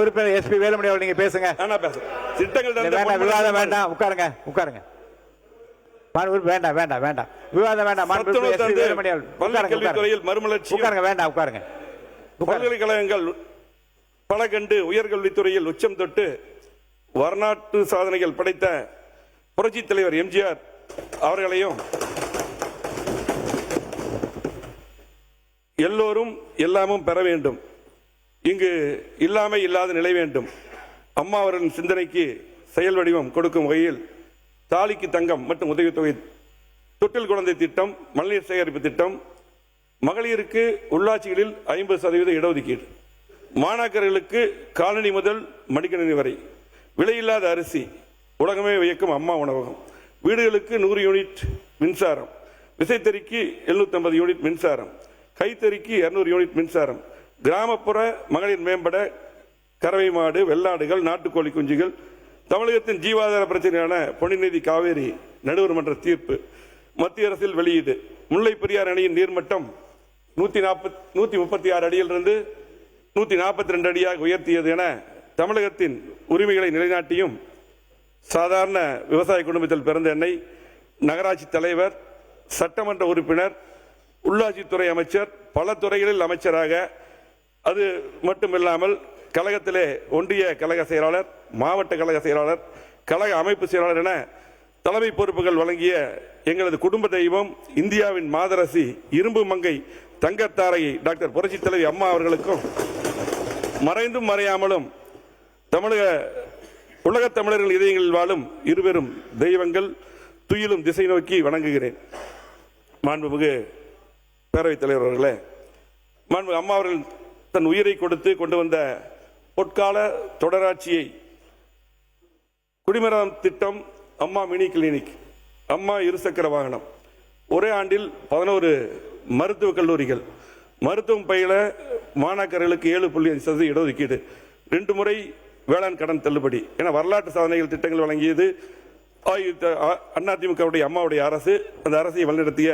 உறுப்பினர் எஸ்பி வேலுமணி அவர்கள் நீங்க பேசுங்க. திட்டங்கள் விவாதம் வேண்டாம். உட்காருங்க உட்காருங்க. வேண்டாம் வேண்டாம் வேண்டாம் விவாதம் வேண்டாம். பள்ளிக்கல்வித்துறையில் மறுமலர்ச்சி உட்காருங்க. வேண்டாம் உட்காருங்க. பல்கலைக்கழகங்கள் பல கண்டு உயர்கல்வித்துறையில் உச்சம் தொட்டு வரலாற்று சாதனைகள் படைத்த புரட்சி தலைவர் எம்ஜிஆர் அவர்களையும் எல்லோரும் எல்லாமும் பெற வேண்டும், இங்கு இல்லாமை இல்லாத நிலை வேண்டும். அம்மா அவர்களின் சிந்தனைக்கு செயல் வடிவம் கொடுக்கும் வகையில் தாலிக்கு தங்கம் மற்றும் உதவித்தொகை, தொட்டில் குழந்தை திட்டம், மழைநீர் சேகரிப்பு திட்டம், மகளிருக்கு உள்ளாட்சிகளில் 50% இடஒதுக்கீடு, மாணாக்கர்களுக்கு காலனி முதல் மடிக்கணினி வரை விலையில்லாத அரிசி, உலகமே வியக்கும் அம்மா உணவகம், வீடுகளுக்கு 100 யூனிட் மின்சாரம், விசைத்தறிக்கு 750 யூனிட் மின்சாரம், கைத்தறிக்கு 200 யூனிட் மின்சாரம், கிராமப்புற மகளிர் மேம்பட கறவை மாடு, வெள்ளாடுகள், நாட்டுக்கோழி குஞ்சுகள், தமிழகத்தின் ஜீவாதார பிரச்சனையான பொன்னிநிதி காவேரி நடுவர் மன்ற தீர்ப்பு, மத்திய அரசில் வெளியீடு, முல்லை பெரியார் அணையின் நீர்மட்டம் 136 அடியிலிருந்து 142 அடியாக உயர்த்தியது என தமிழகத்தின் உரிமைகளை நிலைநாட்டியும், சாதாரண விவசாய குடும்பத்தில் பிறந்த என்னை நகராட்சி தலைவர், சட்டமன்ற உறுப்பினர், உள்ளாட்சித்துறை அமைச்சர், பல துறைகளில் அமைச்சராக, அது மட்டுமில்லாமல் கழகத்திலே ஒன்றிய கழக செயலாளர், மாவட்ட கழக செயலாளர், கழக அமைப்பு செயலாளர் என தலைமை பொறுப்புகள் வழங்கிய எங்களது குடும்ப தெய்வம், இந்தியாவின் மாதரசி, இரும்பு மங்கை, தங்கத்தாரையை டாக்டர் புரட்சி தலைவி அம்மா அவர்களுக்கும் மறைந்தும் மறையாமலும் தமிழக உலகத் தமிழர்கள் இதயங்களில் வாழும் இருவரும் தெய்வங்கள், துயிலும் திசை நோக்கி வணங்குகிறேன். மாண்புமிகு பேரவைத் தலைவர் அவர்களே, மாண்புமிகு அம்மா அவர்கள் தன் உயிரை கொடுத்து கொண்டு வந்த பொற்கால தொடராட்சியை, குடிமரம் திட்டம், அம்மா மினி கிளினிக், அம்மா இருசக்கர வாகனம், ஒரே ஆண்டில் 11 மருத்துவக் கல்லூரிகள், மருத்துவம் பயில மாணாக்கர்களுக்கு 7.5% இடஒதுக்கீடு, 2 முறை வேளாண் கடன் தள்ளுபடி என வரலாற்று சாதனைகள் திட்டங்கள் வழங்கியது அதிமுகவுடைய அம்மாவுடைய அரசு. அந்த அரசை வழிநடத்திய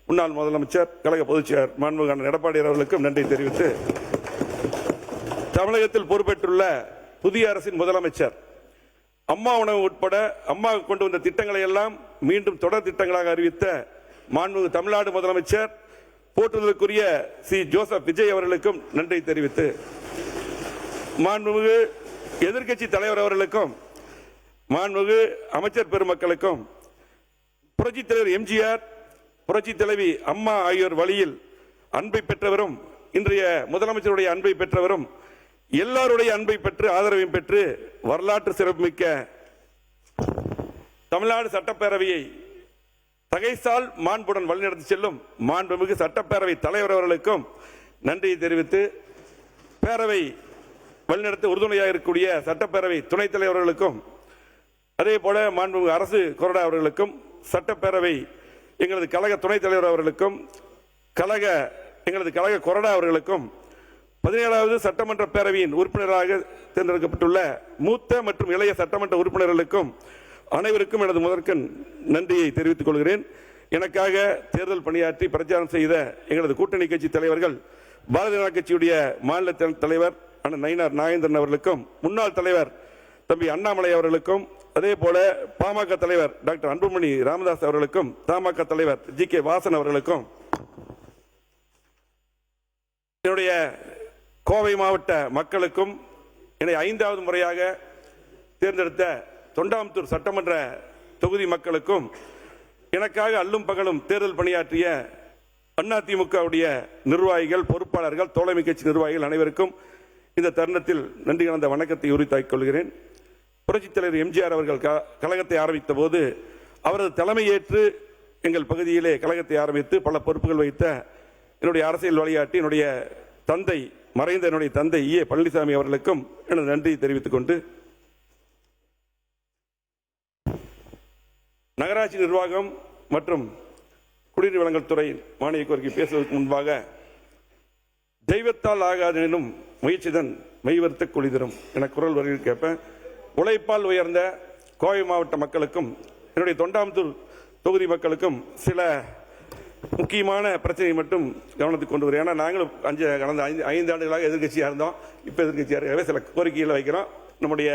முன்னாள் முதலமைச்சர், கழக பொதுச்செயலர் மாண்புமிகு எடப்பாடி அவர்களுக்கும் நன்றி தெரிவித்து, தமிழகத்தில் பொறுப்பேற்றுள்ள புதிய அரசின் முதலமைச்சர், அம்மா உணவு உட்பட அம்மா கொண்டு வந்த திட்டங்களை எல்லாம் மீண்டும் தொடர் திட்டங்களாக அறிவித்த மாண்புமிகு தமிழ்நாடு முதலமைச்சர், போற்றுதலுக்குரிய சி ஜோசப் விஜய் அவர்களுக்கும் நன்றி தெரிவித்து, மாண்புமிகு எதிர்க்கட்சி தலைவர் அவர்களுக்கும், மாண்புமிகு அமைச்சர் பெருமக்களுக்கும், புரட்சி தலைவர் எம்ஜிஆர், புரட்சி தலைவி அம்மா ஆகியோர் வழியில் அன்பை பெற்றவரும், இன்றைய முதலமைச்சருடைய அன்பை பெற்றவரும், எல்லாருடைய அன்பை பெற்று ஆதரவையும் பெற்று வரலாற்று சிறப்புமிக்க தமிழ்நாடு சட்டப்பேரவையை தகைசால் மாண்புடன் வழிநடத்தி செல்லும் மாண்புமிகு சட்டப்பேரவை தலைவர் அவர்களுக்கும் நன்றியை தெரிவித்து, பேரவை வழிநடத்த உறுதுணையாக இருக்கக்கூடிய சட்டப்பேரவை துணைத் தலைவர்களுக்கும், அதே போல மாண்புமிகு அரசு கொறடா அவர்களுக்கும், சட்டப்பேரவை எங்களது கழக துணைத் தலைவர் அவர்களுக்கும், எங்களது கழக கொறடா அவர்களுக்கும், 17வது சட்டமன்ற பேரவையின் உறுப்பினராக தேர்ந்தெடுக்கப்பட்டுள்ள மூத்த மற்றும் இளைய சட்டமன்ற உறுப்பினர்களுக்கும் அனைவருக்கும் எனது முதற்கண் நன்றியை தெரிவித்துக் கொள்கிறேன். எனக்காக தேர்தல் பணியாற்றி பிரச்சாரம் செய்த எங்களது கூட்டணி கட்சி தலைவர்கள், பாரதிய ஜனதா கட்சியுடைய மாநில தலைவர் அண்ணன் நயினார் நாகேந்திரன் அவர்களுக்கும், முன்னாள் தலைவர் தம்பி அண்ணாமலை அவர்களுக்கும், அதே போல பாமக தலைவர் டாக்டர் அன்புமணி ராமதாஸ் அவர்களுக்கும், தமாக தலைவர் ஜி.கே. வாசன் அவர்களுக்கும், என்னுடைய கோவை மாவட்ட மக்களுக்கும், என்னை 5வது முறையாக தேர்ந்தெடுத்த தொண்டாமுத்தூர் சட்டமன்ற தொகுதி மக்களுக்கும், எனக்காக அல்லும் பகலும் தேர்தல் பணியாற்றிய அதிமுகவுடைய நிர்வாகிகள், பொறுப்பாளர்கள், தோழமை கட்சி நிர்வாகிகள் அனைவருக்கும் இந்த தருணத்தில் நன்றி கலந்த வணக்கத்தை உரித்தாக்கிக் கொள்கிறேன். புரட்சித் தலைவர் எம்ஜிஆர் அவர்கள் கழகத்தை ஆரம்பித்த போது அவரது தலைமையேற்று எங்கள் பகுதியிலே கழகத்தை ஆரம்பித்து பல பொறுப்புகள் வைத்த என்னுடைய அரசியல் வழிகாட்டி, என்னுடைய தந்தை, மறைந்த என்னுடைய தந்தை ஏ பழனிசாமி அவர்களுக்கும் எனது நன்றி தெரிவித்துக் கொண்டு, நகராட்சி நிர்வாகம் மற்றும் குடிநீர் வழங்கல் துறை மானிய கோரிக்கை பேசுவதற்கு முன்பாக, தெய்வத்தால் ஆகாது எனும் முயற்சிதன் மெய்வருத்த குளிதரும் என குரல் வரியில் கேட்பேன். உழைப்பால் உயர்ந்த கோவை மாவட்ட மக்களுக்கும், என்னுடைய தொண்டாமுத்தூர் தொகுதி மக்களுக்கும் சில முக்கியமான பிரச்சனையை மட்டும் கவனத்துக்கு கொண்டு வரும். ஏன்னா நாங்களும் கடந்த 5 ஆண்டுகளாக எதிர்க்கட்சியாக இருந்தோம். இப்போ எதிர்க்கட்சியாக இருக்கவே சில கோரிக்கைகளை வைக்கிறோம். நம்முடைய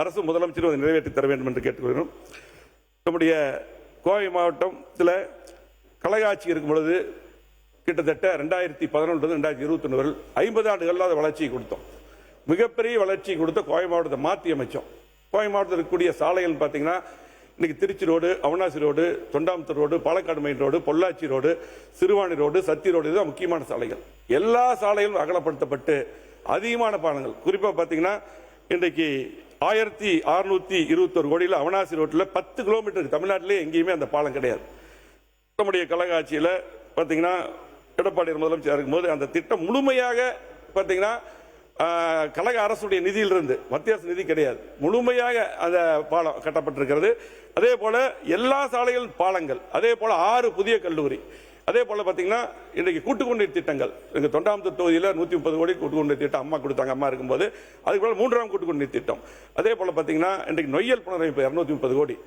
அரசு முதலமைச்சர் அதை நிறைவேற்றி தர வேண்டும் என்று கேட்டுக்கொள்கிறோம். நம்முடைய கோவை மாவட்டத்தில் கழக ஆட்சி இருக்கும் பொழுது கிட்டத்தட்ட 2011 2021 வரை 50 ஆண்டுகளாக வளர்ச்சியை கொடுத்தோம். மிகப்பெரிய வளர்ச்சி கொடுத்த கோவை மாவட்டத்தை மாற்றி அமைச்சோம். கோவை மாவட்டத்தில் இருக்கக்கூடிய சாலைகள் பார்த்தீங்கன்னா இன்னைக்கு Trichy road, Avinashi road, Thondamuthur road, Palakkad main road, Pollachi road, Siruvani road, Sathy road, இதுதான் முக்கியமான சாலைகள். எல்லா சாலைகளும் அகலப்படுத்தப்பட்டு அதிகமான பாலங்கள், குறிப்பாக பார்த்தீங்கன்னா இன்றைக்கு 1621 கோடியில் அவினாசி ரோட்டில் 10 கிலோமீட்டருக்கு தமிழ்நாட்டிலே எங்கேயுமே அந்த பாலம் கிடையாது. நம்முடைய கழக ஆட்சியில் பார்த்தீங்கன்னா எடப்பாடி முதலமைச்சர் இருக்கும்போது அந்த திட்டம் முழுமையாக பார்த்தீங்கன்னா கழக அரசுடைய நிதியிலிருந்து, மத்திய அரசு நிதி கிடையாது, முழுமையாக அந்த பாலம் கட்டப்பட்டிருக்கிறது. அதே போல எல்லா சாலைகளும் பாலங்கள், அதே போல 6 புதிய கல்லூரி, அதே போல பார்த்தீங்கன்னா இன்றைக்கு கூட்டுக்குடிநீர் திட்டங்கள். எங்கள் தொண்டாமுத்தூர் தொகுதியில் 130 கோடி கூட்டுக்குடிநீர் திட்டம் அம்மா கொடுத்தாங்க. அம்மா இருக்கும்போது அதுக்கு போல 3ஆம் கூட்டுக்குடிநீர் திட்டம். அதே போல பார்த்தீங்கன்னா இன்றைக்கு நொய்யல் புனரமைப்பு 230 கோடி.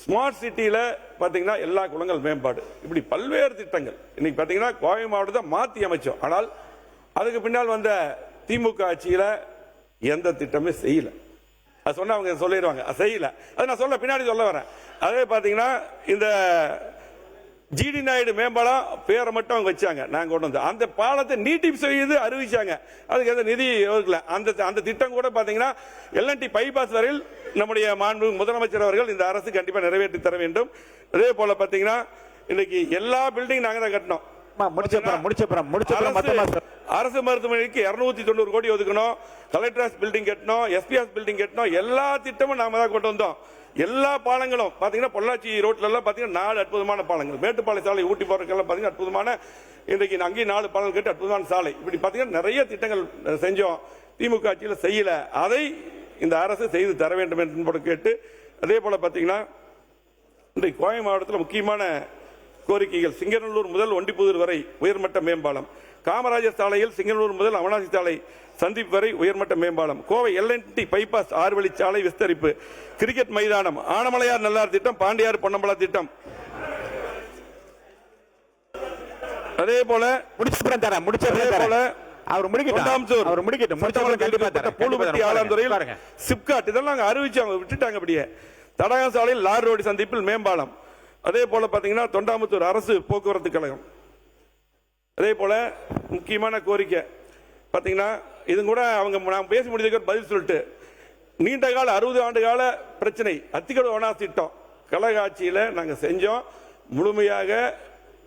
ஸ்மார்ட் சிட்டியில் பார்த்தீங்கன்னா எல்லா குளங்கள் மேம்பாடு, இப்படி பல்வேறு திட்டங்கள். இன்னைக்கு பார்த்தீங்கன்னா கோவை மாவட்டத்தை மாற்றி அமைச்சோம். ஆனால் அதுக்கு பின்னால் வந்த திமுக ஆட்சியில் எந்த திட்டமே செய்யல. அது சொன்னா அவங்க சொல்லிடுவாங்க செய்யல. அது நான் சொல்ல பின்னாடி சொல்ல வரேன். அதே பார்த்தீங்கன்னா இந்த ஜிடி நாயுடு மேம்பாலம் பேரை மட்டும் அவங்க வச்சாங்க. நாங்கள் கொண்டு வந்து அந்த பாலத்தை நீட்டிப்பு செய்து அறிவிச்சாங்க. அதுக்கு எந்த நிதி ஒதுக்கல. அந்த திட்டம் கூட பார்த்தீங்கன்னா எல்என்டி பைபாஸ் வரையில் நம்முடைய மாண்பு முதலமைச்சர் அவர்கள் இந்த அரசு கண்டிப்பாக நிறைவேற்றி தர வேண்டும். அதே போல பார்த்தீங்கன்னா இன்னைக்கு எல்லா பில்டிங் நாங்கள் தான் கட்டணும். அரசு மருத்துவமனைக்கு 290 கோடி ஒதுக்கணும், கலெக்டர் பில்டிங் கட்டணும், எஸ்பிஎஸ் பில்டிங் கட்டணும், எல்லா திட்டமும் நாம தான் கொண்டு வந்தோம். எல்லா பாலங்களும் பாத்தீங்கன்னா பொள்ளாச்சி ரோட்ல எல்லாம் பாத்தீங்கன்னா 4 அற்புதமான பாலங்கள், மேட்டுப்பாளைய சாலை ஊட்டி போறதுக்கெல்லாம் பாத்தீங்கன்னா அற்புதமான, இன்றைக்கு அங்கேயும் 4 பாலங்கள் கட்டி அற்புதமான சாலை, இப்படி பாத்தீங்கன்னா நிறைய திட்டங்கள் செஞ்சோம். திமுக ஆட்சியில் செய்யல. அதை இந்த அரசு செய்து தர வேண்டும் என்று கேட்டு, அதே போல பாத்தீங்கன்னா இன்றைக்கு கோவை மாவட்டத்தில் முக்கியமான கோரிக்கைகள், சிங்கநல்லூர் முதல் ஒண்டிப்புதூர் வரை உயர்மட்ட மேம்பாலம், காமராஜர் சாலையில் சிங்கநல்லூர் முதல் அவனாசி சாலை சந்திப்பு வரை உயர்மட்ட மேம்பாலம், கோவை எல்என்டி பைபாஸ் 6 வழி சாலை விஸ்தரிப்பு, கிரிக்கெட் மைதானம், ஆனமலையார் நல்லார் திட்டம், பாண்டியார் பொன்னம்பலா திட்டம், அதே போல சிப்காட் இதெல்லாம் அறிவிச்சாங்க, விட்டுட்டாங்க. அப்படியே தடகம் சாலையில் லாரி ரோடு சந்திப்பில் மேம்பாலம், அதே போல பாத்தீங்கன்னா தொண்டாமுத்தூர் அரசு போக்குவரத்து கழகம். அதே போல முக்கியமான கோரிக்கை பாத்தீங்கன்னா இது கூட அவங்க நான் பேசி முடிஞ்சதுக்கு பதில் சொல்லிட்டு, நீண்ட கால 60 ஆண்டு கால பிரச்சனை அத்திக்கடவு அவனாசி திட்டம் கழக ஆட்சியில் நாங்கள் செஞ்சோம். முழுமையாக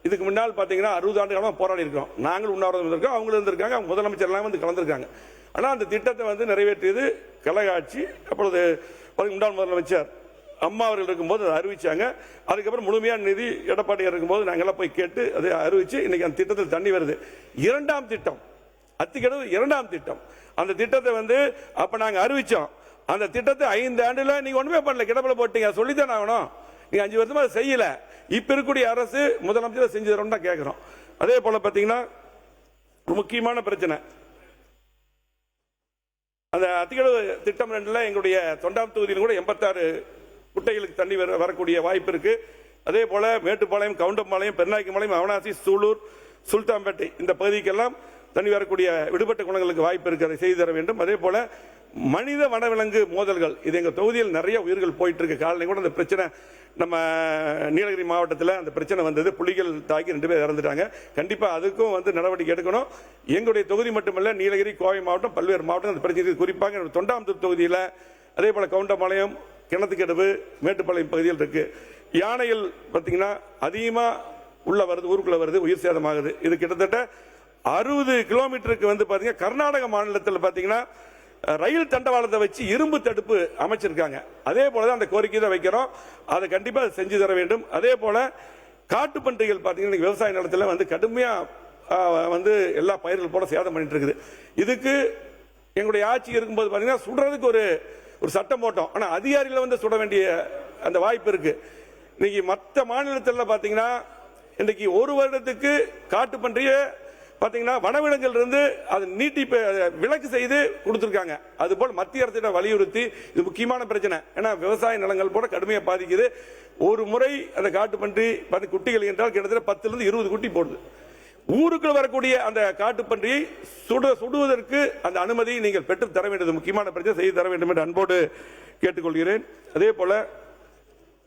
இதுக்கு முன்னால் பாத்தீங்கன்னா 60 ஆண்டு காலமாக போராடி இருக்கோம். நாங்களும் உண்ணாவிரதம் இருக்கோம், அவங்களும் இருந்திருக்காங்க, அவங்க முதலமைச்சர் எல்லாம் வந்து கலந்துருக்காங்க. ஆனால் அந்த திட்டத்தை வந்து நிறைவேற்றியது கழக ஆட்சி. அப்பொழுது முன்னாள் முதலமைச்சர் அம்மா அவர்கள் இருக்கும்போது அதை அறிவிச்சாங்க. அதுக்கப்புறம் முழுமையான நிதி எடப்பாடியார் இருக்கும்போது நாங்கெல்லாம் போய் கேட்டு அதை அறிவிச்சு இன்னைக்கு அந்த திட்டத்தில் தண்ணி வருது. 2ஆம் திட்டம் அத்திக்கடவு 2ஆம் திட்டம். அந்த திட்டத்தை வந்து அப்ப நாங்க அறிவிச்சோம். அந்த திட்டத்தை 5 ஆண்டுல நீங்க ஒண்ணுமே பண்ணல, கிடப்பில போட்டீங்க. சொல்லித்தான் ஆகணும். நீங்க 5 வருஷமா செய்யல. இப்ப இருக்கக்கூடிய அரசு முதலமைச்சர் செஞ்சு தரோம் தான் கேட்கிறோம். அதே போல பாத்தீங்கன்னா ஒரு முக்கியமான பிரச்சனை, அந்த அத்திக்கடவு திட்டம் 2ல எங்களுடைய தொண்டாம் தொகுதியில் கூட 86 குட்டைகளுக்கு தண்ணி வரக்கூடிய வாய்ப்பு இருக்கு. அதே போல மேட்டுப்பாளையம், கவுண்டம்பாளையம், பெருநாய்க்கும்பாளையம், அவனாசி, சூலூர், சுல்தான்பேட்டை இந்த பகுதிக்கெல்லாம் தண்ணி வரக்கூடிய விடுபட்ட குணங்களுக்கு வாய்ப்பு இருக்கு. அதை செய்து தர வேண்டும். அதே போல மனித வனவிலங்கு மோதல்கள், இது எங்க தொகுதியில் நிறைய உயிர்கள் போயிட்டு இருக்கு. காலையில் கூட அந்த பிரச்சனை நம்ம நீலகிரி மாவட்டத்தில் அந்த பிரச்சனை வந்தது. புலிகள் தாக்கி 2 பேர் இறந்துட்டாங்க. கண்டிப்பா அதுக்கும் வந்து நடவடிக்கை எடுக்கணும். எங்களுடைய தொகுதி மட்டுமல்ல, நீலகிரி, கோவை மாவட்டம், பல்வேறு மாவட்டம் அந்த பிரச்சனை, குறிப்பாக தொண்டாமுத்தூர் தொகுதியில், அதே போல கவுண்டம்பாளையம், கிணத்துக்கடவு, மேட்டுப்பாளையம் பகுதியில் இருக்கு. யானைகள் பார்த்தீங்கன்னா அதிகமா உள்ள வருது, ஊருக்குள்ள வருது, உயிர் சேதமாகுது. இது கிட்டத்தட்ட 60 கிலோமீட்டருக்கு வந்து பாத்தீங்கன்னா கர்நாடக மாநிலத்தில் பாத்தீங்கன்னா ரயில் தண்டவாளத்தை வச்சு இரும்பு தடுப்பு அமைச்சிருக்காங்க. அதே போலதான் அந்த கோரிக்கை தான் வைக்கிறோம். அதை கண்டிப்பா செஞ்சு தர வேண்டும். அதே போல காட்டு பன்றிகள் பாத்தீங்கன்னா விவசாய நிலத்தில் வந்து கடுமையா வந்து எல்லா பயிர்கள் போல சேதம் பண்ணிட்டு இருக்குது. இதுக்கு எங்களுடைய ஆட்சி இருக்கும்போது பாத்தீங்கன்னா சுடுறதுக்கு ஒரு சட்டம் போட்டோம். ஆனா அதிகாரிகளை வந்து சுட வேண்டிய அந்த வாய்ப்பு இருக்கு. இன்னைக்கு மற்ற மாநிலத்தில் பாத்தீங்கன்னா இன்றைக்கு 1 வருடத்துக்கு காட்டு பன்றியை பார்த்தீங்கன்னா வனவிலங்குகள் இருந்து அது நீட்டிப்பு விலக்கு செய்து கொடுத்துருக்காங்க. அதுபோல் மத்திய அரசிடம் வலியுறுத்தி, இது முக்கியமான பிரச்சனை, ஏன்னா விவசாய நிலங்கள் போல கடுமையாக பாதிக்குது. ஒரு முறை அந்த காட்டுப்பன்றி குட்டிகள் என்றால் கிட்டத்தட்ட 10 to 20 குட்டி போடுது. ஊருக்குள் வரக்கூடிய அந்த காட்டுப்பன்றியை சுடுவதற்கு அந்த அனுமதியை நீங்கள் பெற்று தர வேண்டியது முக்கியமான பிரச்சனை, செய்து தர வேண்டும் என்று அன்போடு கேட்டுக்கொள்கிறேன். அதே போல